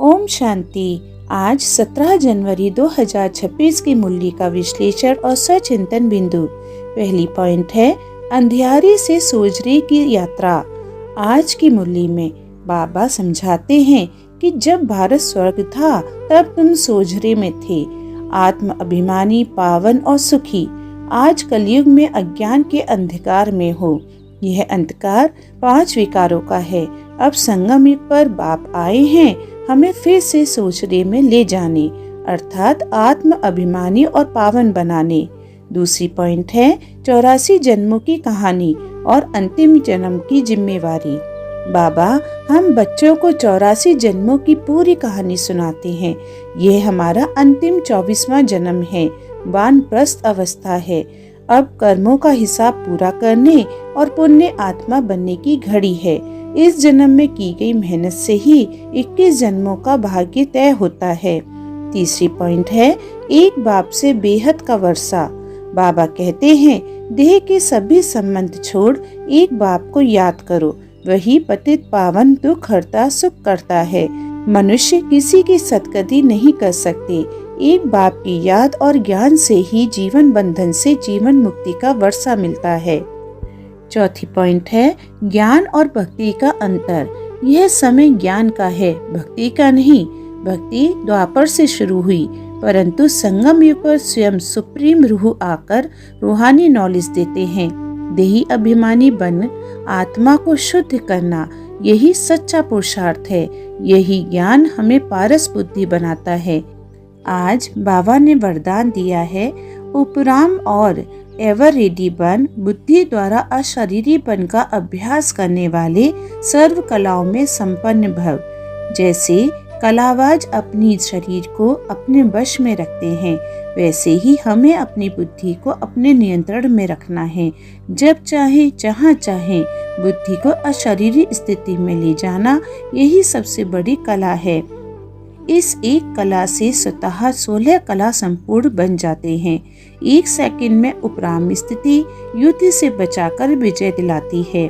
ओम शांति। आज 17 जनवरी 2026 की मुरली का विश्लेषण और सचिंतन बिंदु। पहली पॉइंट है अंधियारे से सोजरे की यात्रा। आज की मुरली में बाबा समझाते हैं कि जब भारत स्वर्ग था तब तुम सोजरे में थे, आत्म अभिमानी, पावन और सुखी। आज कलयुग में अज्ञान के अंधकार में हो। यह अंधकार 5 विकारों का है। अब संगम युग पर बाप आए हैं हमें फिर से सोजरे में ले जाने, अर्थात आत्म अभिमानी और पावन बनाने। दूसरी पॉइंट है 84 जन्मों की कहानी और अंतिम जन्म की जिम्मेवारी। बाबा हम बच्चों को 84 जन्मों की पूरी कहानी सुनाते हैं। यह हमारा अंतिम 24वां जन्म है, वानप्रस्थ अवस्था है। अब कर्मों का हिसाब पूरा करने और पुण्य आत्मा बनने की घड़ी है। इस जन्म में की गई मेहनत से ही 21 जन्मों का भाग्य तय होता है। तीसरी पॉइंट है एक बाप से बेहद का वर्षा। बाबा कहते हैं देह के सभी संबंध छोड़ एक बाप को याद करो, वही पतित पावन दुख हरता सुख करता है। मनुष्य किसी की सदगति नहीं कर सकते। एक बाप की याद और ज्ञान से ही जीवन बंधन से जीवन मुक्ति का वर्षा मिलता है। चौथी पॉइंट है ज्ञान और भक्ति का अंतर। यह समय ज्ञान का है, भक्ति का नहीं। भक्ति द्वापर से शुरू हुई, परंतु संगम युग पर स्वयं सुप्रीम रूह आकर रूहानी नॉलेज देते हैं। देही अभिमानी बन आत्मा को शुद्ध करना, यही सच्चा पुरुषार्थ है। यही ज्ञान हमें पारस बुद्धि बनाता है। आज बाबा ने वरदान दिया है उपराम और एवर रेडी बन, बुद्धि द्वारा अशरीरीपन का अभ्यास करने वाले सर्व कलाओं में संपन्न भव। जैसे कलावाज अपनी शरीर को अपने वश में रखते हैं, वैसे ही हमें अपनी बुद्धि को अपने नियंत्रण में रखना है। जब चाहे जहाँ चाहे बुद्धि को अशरीरी स्थिति में ले जाना, यही सबसे बड़ी कला है। इस एक कला से स्वतः 16 कला संपूर्ण बन जाते हैं। 1 सेकंड में उपराम स्थिति युद्ध से बचाकर विजय दिलाती है।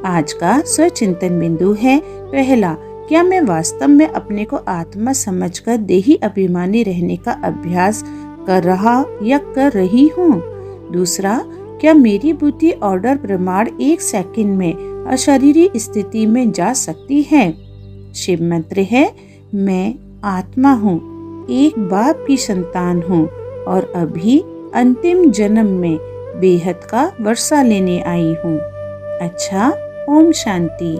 आज का स्वचिंतन बिंदु है पहला, क्या मैं वास्तव में अपने को आत्मा समझकर देही अभिमानी रहने का अभ्यास कर रहा या कर रही हूँ। दूसरा, क्या मेरी बुद्धि ऑर्डर प्रमाण 1 सेकंड में अशरीरी स्थिति में जा सकती है। शिव मंत्र है मैं आत्मा हूँ, एक बाप की संतान हूँ और अभी अंतिम जन्म में बेहद का वर्षा लेने आई हूँ। अच्छा, ओम शांति।